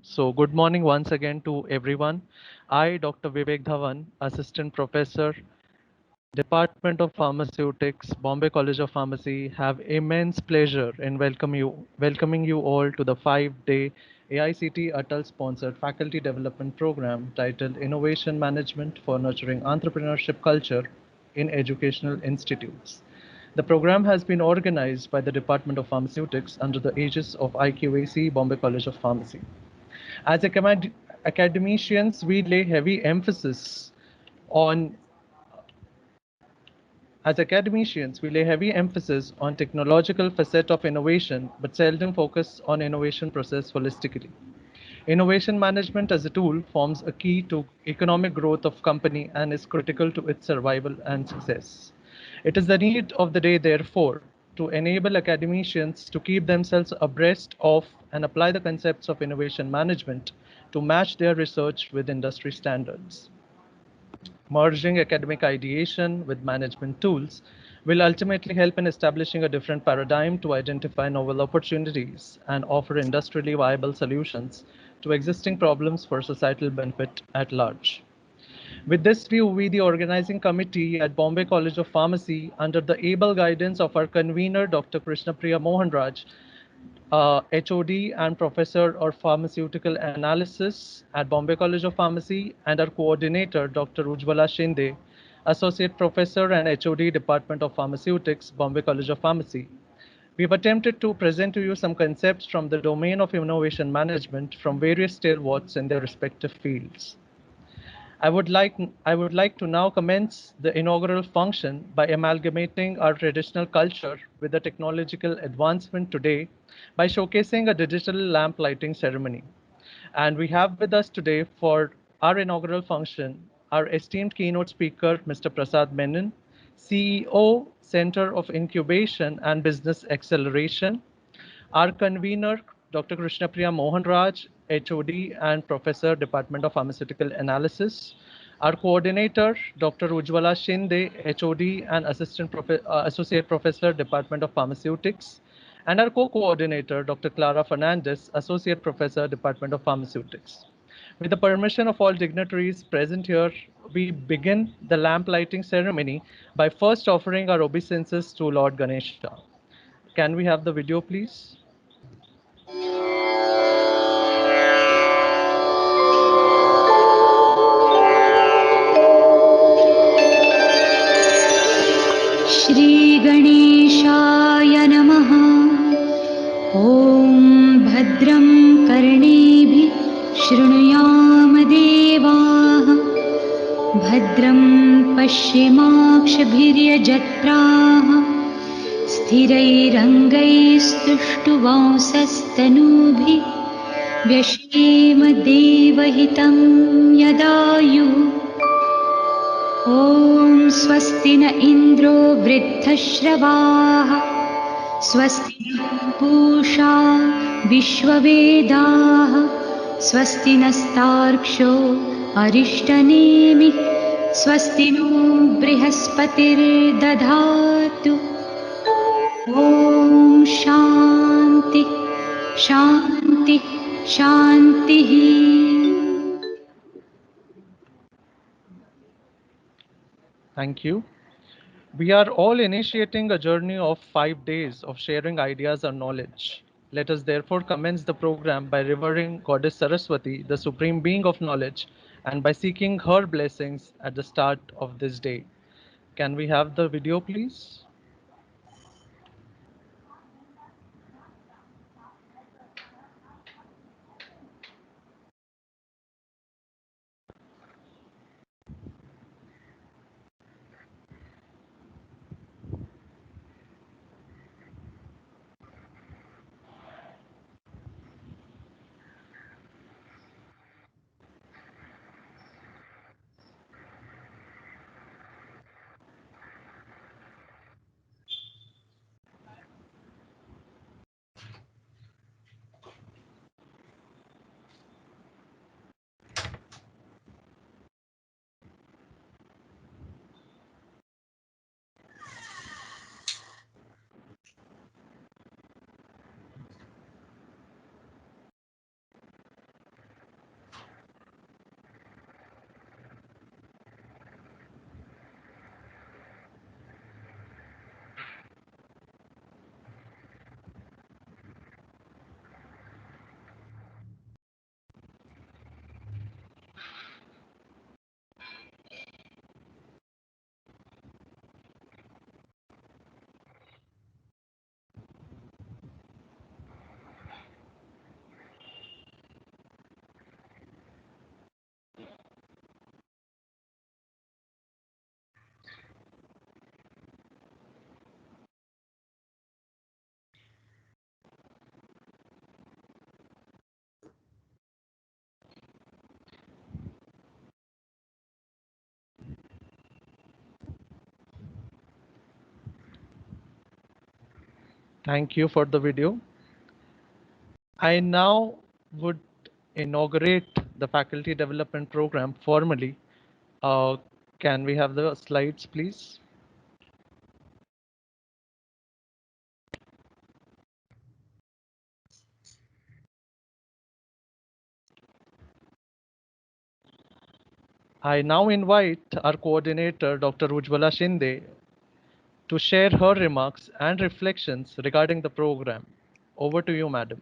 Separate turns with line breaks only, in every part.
So, good morning once again to everyone. I, Dr. Vivek Dhawan, Assistant Professor, Department of Pharmaceutics, Bombay College of Pharmacy, have immense pleasure in welcoming you all to the 5-day AICT ATAL sponsored faculty development program titled Innovation Management for Nurturing Entrepreneurship Culture in Educational Institutes. The program has been organized by the Department of Pharmaceutics under the aegis of IQAC, Bombay College of Pharmacy. As academicians, we lay heavy emphasis on as academicians, we lay heavy emphasis on technological facet of innovation, but seldom focus on innovation process holistically. Innovation management as a tool forms a key to economic growth of company and is critical to its survival and success. It is the need of the day, therefore, to enable academicians to keep themselves abreast of and apply the concepts of innovation management to match their research with industry standards. Merging academic ideation with management tools will ultimately help in establishing a different paradigm to identify novel opportunities and offer industrially viable solutions to existing problems for societal benefit at large. With this view, we, the organizing committee at Bombay College of Pharmacy, under the able guidance of our convener, Dr. Krishna Priya Mohanraj, HOD and Professor of Pharmaceutical Analysis at Bombay College of Pharmacy, and our coordinator, Dr. Ujjwala Shinde, Associate Professor and HOD, Department of Pharmaceutics, Bombay College of Pharmacy. We've attempted to present to you some concepts from the domain of innovation management from various stalwarts in their respective fields. I would like to now commence the inaugural function by amalgamating our traditional culture with the technological advancement today by showcasing a digital lamp lighting ceremony. And we have with us today for our inaugural function our esteemed keynote speaker, Mr. Prasad Menon, CEO, Center of Incubation and Business Acceleration, our convener, Dr. Krishnapriya Mohanraj, HOD and Professor, Department of Pharmaceutical Analysis. Our coordinator, Dr. Ujjwala Shinde, HOD and Associate Professor, Department of Pharmaceutics. And our co-coordinator, Dr. Clara Fernandez, Associate Professor, Department of Pharmaceutics. With the permission of all dignitaries present here, we begin the lamp lighting ceremony by first offering our obeisances to Lord Ganesha. Can we have the video, please?
श्रीगणेशाय नमः। ॐ भद्रं कर्णेभिः शृणुयाम देवाः। भद्रं पश्येमाक्षभिर्यजत्राः। स्थिरैरङ्गैस्तुष्टुवांसस्तनूभिः व्यशेम देवहितं यदायुः। ॐ स्वस्ति न इन्द्रो वृद्धश्रवाः। स्वस्ति नः पूषा विश्ववेदाः। स्वस्ति नस्तार्क्ष्यो अरिष्टनेमिः। स्वस्ति नो बृहस्पतिर्दधातु। ॐ शान्ति शान्ति शान्तिः।
Thank you. We are all initiating a journey of 5 days of sharing ideas and knowledge. Let us therefore commence the program by revering Goddess Saraswati, the supreme being of knowledge, and by seeking her blessings at the start of this day. Can we have the video, please? Thank you for the video. I now would inaugurate the faculty development program formally. Uh, can we have the slides, please? I now invite our coordinator, Dr. Ujjwala Shinde, to share her remarks and reflections regarding the program. Over to you, madam.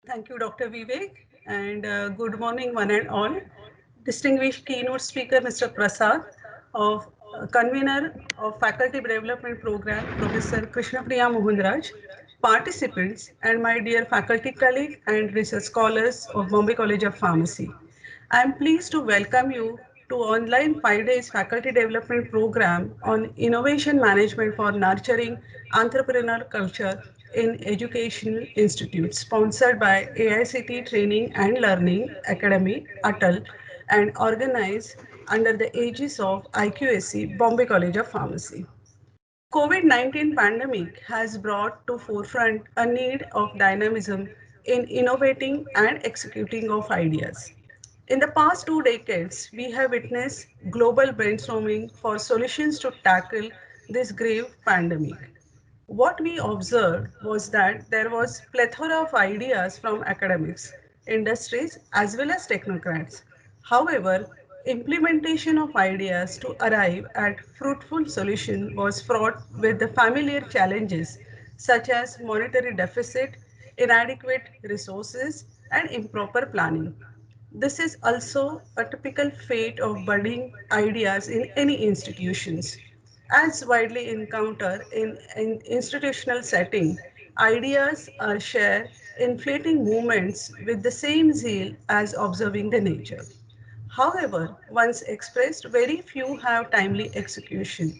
Thank you, Dr. Vivek, and good morning, one and all. Distinguished keynote speaker, Mr. Prasad, of convener of Faculty Development Program, Professor Krishnapriya Mohanraj, participants, and my dear faculty colleague and research scholars of Bombay College of Pharmacy. I am pleased to welcome you to online 5 days faculty development program on innovation management for nurturing entrepreneurial culture in educational institutes, sponsored by AICT Training and Learning Academy, ATAL, and organized under the aegis of IQAC, Bombay College of Pharmacy. COVID-19 pandemic has brought to forefront a need of dynamism in innovating and executing of ideas. In the past 2 decades, we have witnessed global brainstorming for solutions to tackle this grave pandemic. What we observed was that there was plethora of ideas from academics, industries as well as technocrats. However, implementation of ideas to arrive at fruitful solution was fraught with the familiar challenges such as monetary deficit, inadequate resources and improper planning. This is also a typical fate of budding ideas in any institutions. As widely encountered in institutional setting, ideas are shared in fleeting moments with the same zeal as observing the nature. However, once expressed, very few have timely execution.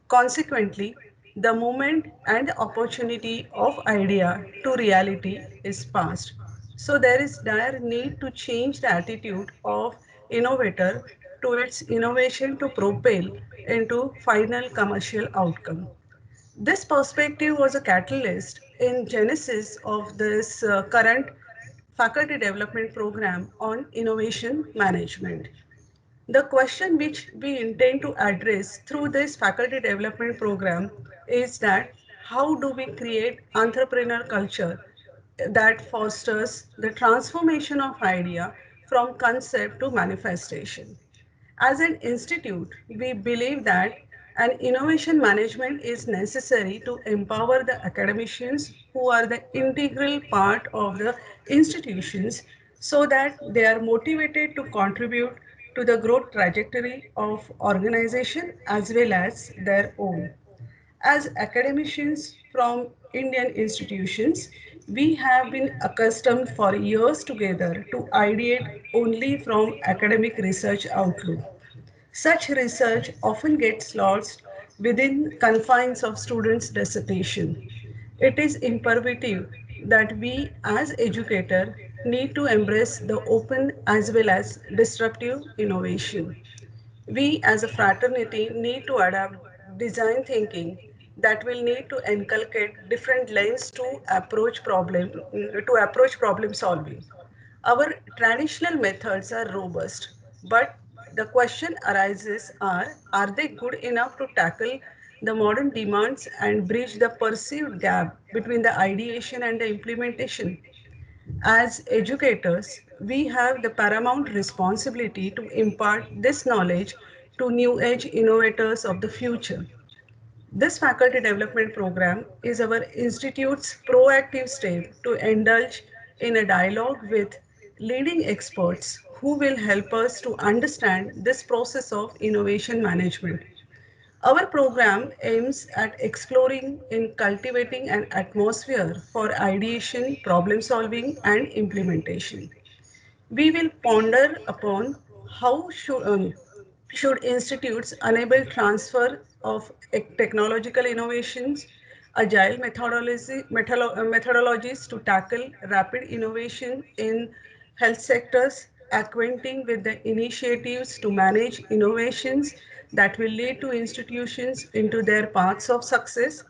Consequently, the moment and the opportunity of idea to reality is past. So there is dire need to change the attitude of innovator towards innovation to propel into final commercial outcome. This perspective was a catalyst in genesis of this current faculty development program on innovation management. The question which we intend to address through this faculty development program is that how do we create entrepreneur culture that fosters the transformation of idea from concept to manifestation. As an institute, we believe that an innovation management is necessary to empower the academicians who are the integral part of the institutions so that they are motivated to contribute to the growth trajectory of organization as well as their own. As academicians from Indian institutions, we have been accustomed for years together to ideate only from academic research outlook. Such research often gets lost within confines of students' dissertation. It is imperative that we as educators need to embrace the open as well as disruptive innovation. We as a fraternity need to adapt design thinking that will need to inculcate different lens to approach problem solving. Our traditional methods are robust, but the question arises are they good enough to tackle the modern demands and bridge the perceived gap between the ideation and the implementation? As educators, we have the paramount responsibility to impart this knowledge to new age innovators of the future. This faculty development program is our institute's proactive step to indulge in a dialogue with leading experts who will help us to understand this process of innovation management. Our program aims at exploring in cultivating an atmosphere for ideation, problem solving, and implementation. We will ponder upon how should institutes enable transfer of technological innovations, agile methodologies to tackle rapid innovation in health sectors, acquainting with the initiatives to manage innovations that will lead to institutions into their paths of success,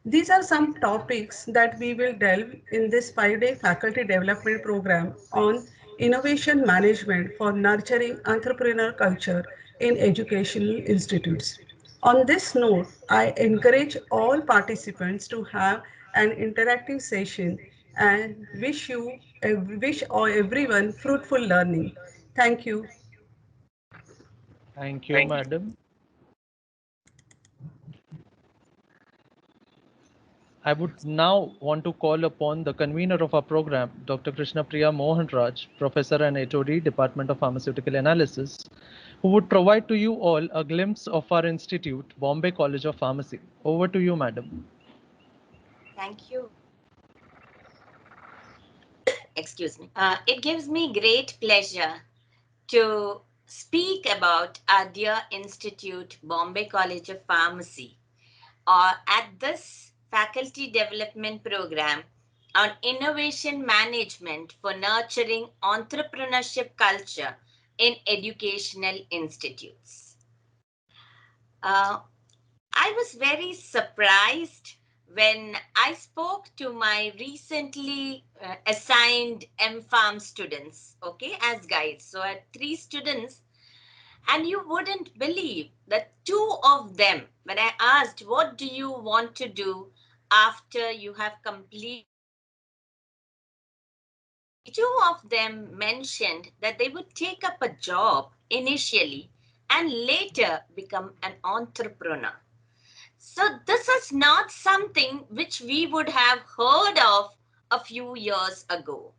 These are some topics that we will delve in this 5-day faculty development program on innovation management for nurturing entrepreneurial culture in educational institutes. On this note, I encourage all participants to have an interactive session and wish everyone fruitful learning. Thank you.
Thank you, madam. I would now want to call upon the convener of our program, Dr. Krishna Priya Mohanraj, Professor and HOD, Department of Pharmaceutical Analysis, who would provide to you all a glimpse of our institute, Bombay College of Pharmacy. Over to you, madam.
Thank you. Excuse me. It gives me great pleasure to speak about our dear institute, Bombay College of Pharmacy, or at this faculty development program on innovation management for nurturing entrepreneurship culture in educational institutes. Uh, I was very surprised when I spoke to my recently assigned MPharm students, okay, as guides. So I had 3 students, and you wouldn't believe that 2 of them, when I asked, what do you want to do after you have completed, 2 of them mentioned that they would take up a job initially and later become an entrepreneur. So this is not something which we would have heard of a few years ago.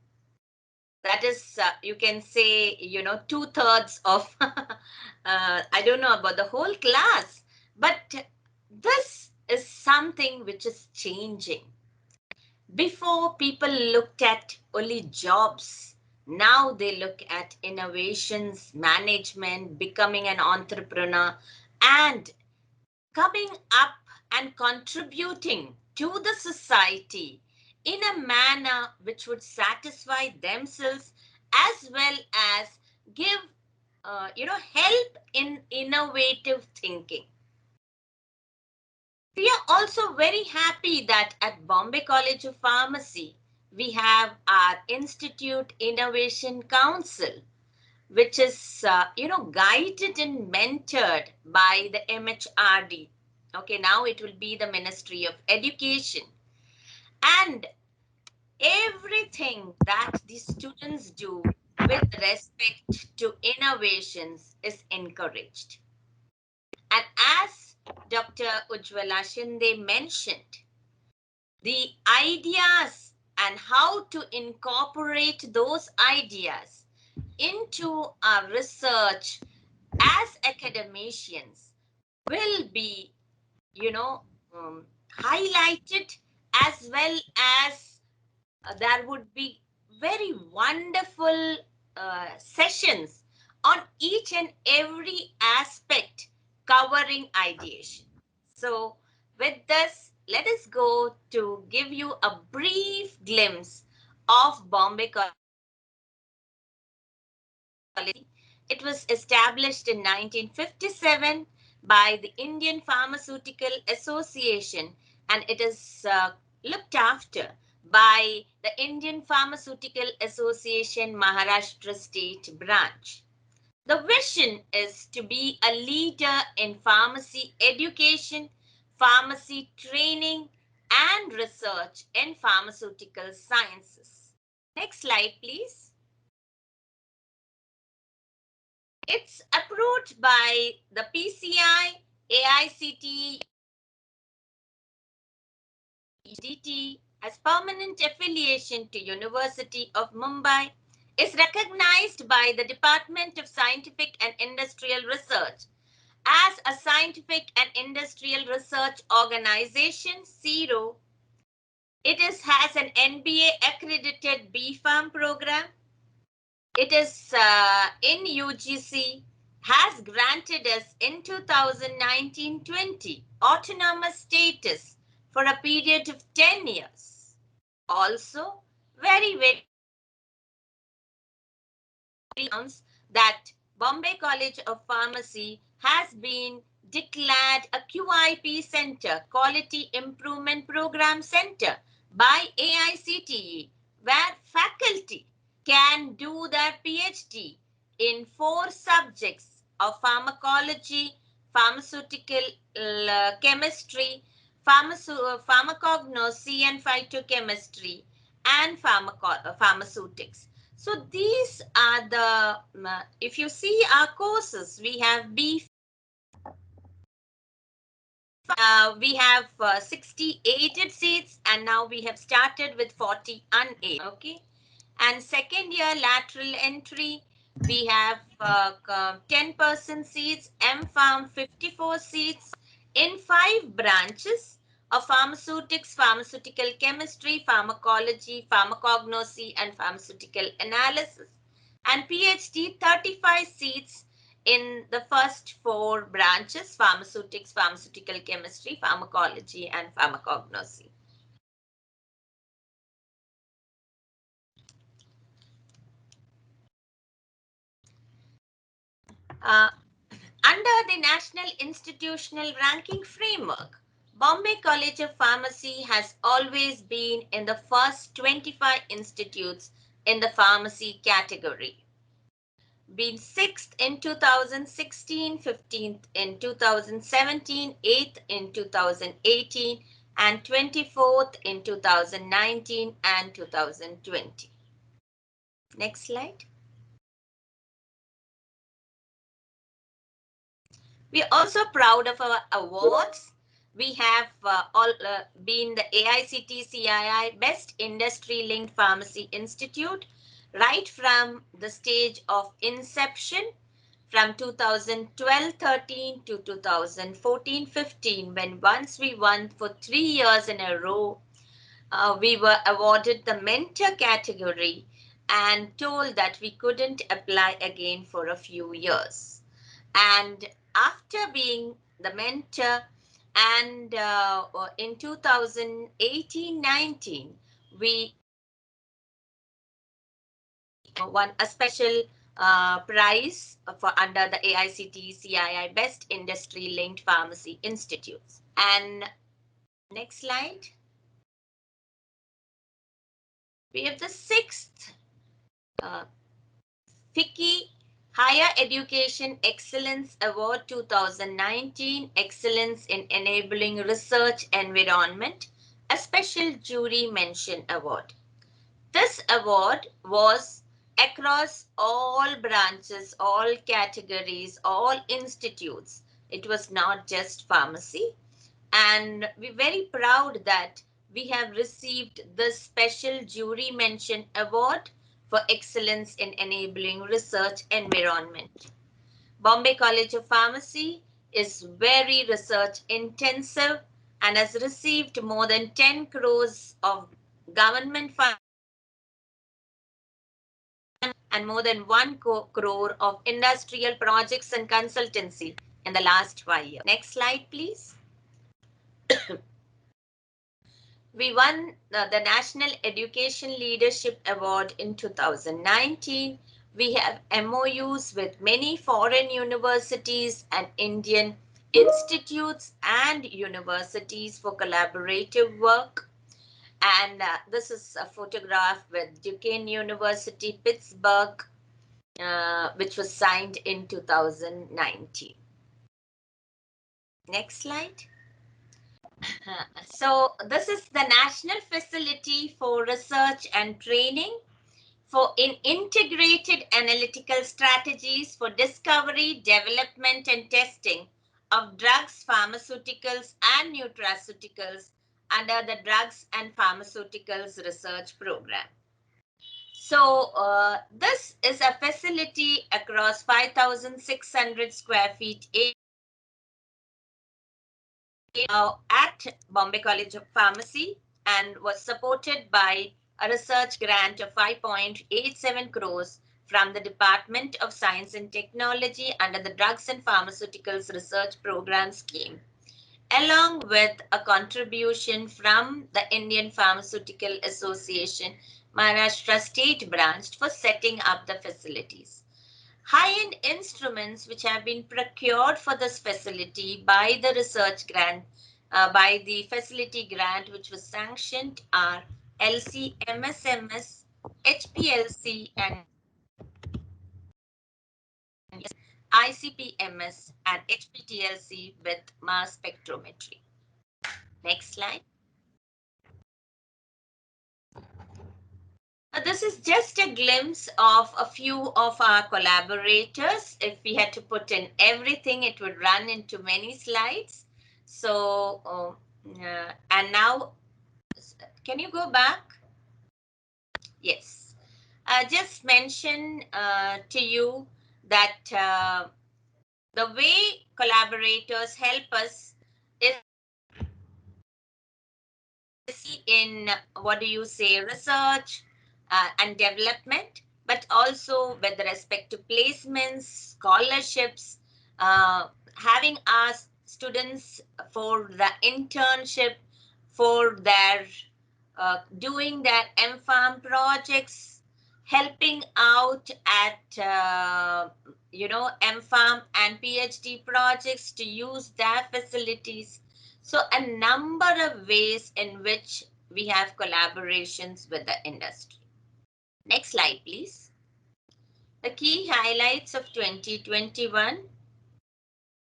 That is, you can say, 2/3 of, I don't know about the whole class, but this is something which is changing. Before, people looked at only jobs. Now they look at innovations, management, becoming an entrepreneur, and coming up and contributing to the society in a manner which would satisfy themselves as well as give help in innovative thinking. We are also very happy that at Bombay College of Pharmacy we have our Institute Innovation Council, which is guided and mentored by the MHRD. Okay, now it will be the Ministry of Education. And everything that the students do with respect to innovations is encouraged. And as Dr. Ujjwala Shinde mentioned, the ideas and how to incorporate those ideas into our research as academicians will be, you know, highlighted, as well as there would be very wonderful sessions on each and every aspect covering ideation. So with this, let us go to give you a brief glimpse of Bombay College. It was established in 1957 by the Indian Pharmaceutical Association, and it is looked after by the Indian Pharmaceutical Association Maharashtra State Branch. The vision is to be a leader in pharmacy education, pharmacy training, and research in pharmaceutical sciences. Next slide, please. It's approved by the PCI, AICTE, DT as permanent affiliation to University of Mumbai, is recognized by the Department of Scientific and Industrial Research as a scientific and industrial research organization, CIRO. Has an NBA accredited B.Pharm program. It is in UGC, has granted us in 2019-20 autonomous status for a period of 10 years. Also, very, very that Bombay College of Pharmacy has been declared a QIP Center, Quality Improvement Program Center by AICTE, where faculty can do their PhD in 4 subjects of pharmacology, pharmaceutical chemistry, pharmacognosy and phytochemistry, and pharmaceutics. So these are the, if you see our courses, we have we have 68 seats, and now we have started with 40 unaided. Okay. And second year lateral entry, we have 10% seats, M-Pharm 54 seats in 5 branches of pharmaceutics, pharmaceutical chemistry, pharmacology, pharmacognosy, and pharmaceutical analysis. And PhD 35 seats in the first 4 branches, pharmaceutics, pharmaceutical chemistry, pharmacology, and pharmacognosy. Uh, Under the National Institutional Ranking Framework, Bombay College of Pharmacy has always been in the first 25 institutes in the pharmacy category. Been 6th in 2016, 15th in 2017, 8th in 2018, and 24th in 2019 and 2020. Next slide. We are also proud of our awards. We have been the AICTE-CII Best Industry Linked Pharmacy Institute right from the stage of inception from 2012-13 to 2014-15, when once we won for 3 years in a row. We were awarded the mentor category and told that we couldn't apply again for a few years. And after being the mentor, and in 2018-19, we won a special prize for under the AICTE-CII Best Industry Linked Pharmacy Institutes. And next slide. We have the 6th FICCI Higher Education Excellence Award 2019, Excellence in Enabling Research Environment, a special jury mention award. This award was across all branches, all categories, all institutes. It was not just pharmacy. And we're very proud that we have received this special jury mention award for excellence in enabling research environment. Bombay College of Pharmacy is very research intensive and has received more than 10 crores of government funding and more than 1 crore of industrial projects and consultancy in the last 5 years. Next slide, please. We won the National Education Leadership Award in 2019. We have MOUs with many foreign universities and Indian institutes and universities for collaborative work. And this is a photograph with Duquesne University, Pittsburgh, which was signed in 2019. Next slide. So this is the National Facility for Research and Training for integrated analytical strategies for discovery, development, and testing of drugs, pharmaceuticals, and nutraceuticals under the Drugs and Pharmaceuticals Research Program. So this is a facility across 5,600 square feet at Bombay College of Pharmacy and was supported by a research grant of 5.87 crores from the Department of Science and Technology under the Drugs and Pharmaceuticals Research Program scheme, along with a contribution from the Indian Pharmaceutical Association Maharashtra State Branch for setting up the facilities. high-end instruments which have been procured for this facility by the research grant, by the facility grant which was sanctioned are LC-MSMS, HPLC, and ICP-MS and HPTLC with mass spectrometry. Next slide. This is just a glimpse of a few of our collaborators. If we had to put in everything, it would run into many slides. So, and now, can you go back? Yes. Just mention to you that the way collaborators help us is in, what do you say, research and development, but also with respect to placements, scholarships, having our students for the internship, for their doing their MFARM projects, helping out at MFARM and PhD projects to use their facilities. So a number of ways in which we have collaborations with the industry. Next slide, please. The key highlights of 2021.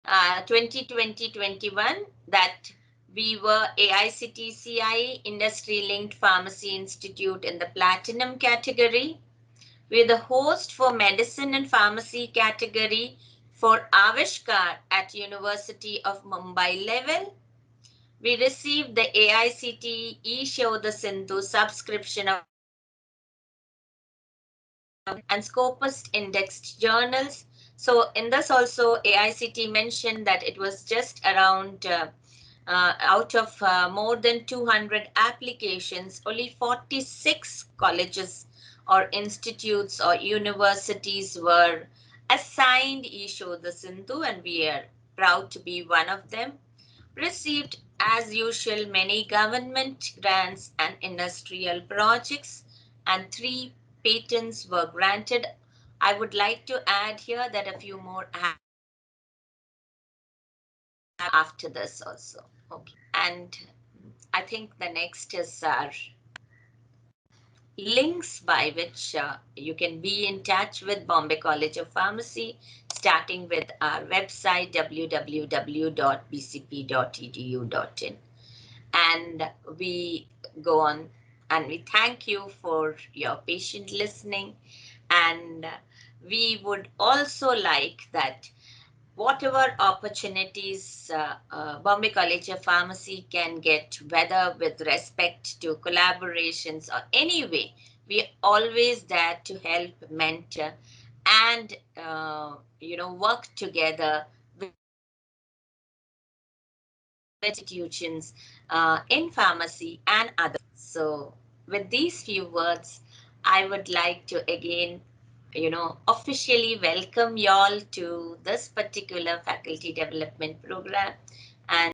2020-21, that we were AICTCI Industry Linked Pharmacy Institute in the Platinum category. We're the host for Medicine and Pharmacy category for Avishkar at University of Mumbai level. We received the AICTE Show the Sindhu subscription of and Scopus indexed journals. So in this also, AICT mentioned that it was just around out of more than 200 applications, only 46 colleges or institutes or universities were assigned Isho the Sindhu, and we are proud to be one of them. Received, as usual, many government grants and industrial projects, and 3 patents were granted. I would like to add here that a few more after this also. Okay. And I think the next is our links by which you can be in touch with Bombay College of Pharmacy, starting with our website www.bcp.edu.in. And we go on, and we thank you for your patient listening. And we would also like that whatever opportunities Bombay College of Pharmacy can get, whether with respect to collaborations or any way, we are always there to help, mentor, and work together with institutions in pharmacy and others. So, with these few words, I would like to again officially welcome y'all to this particular faculty development program. And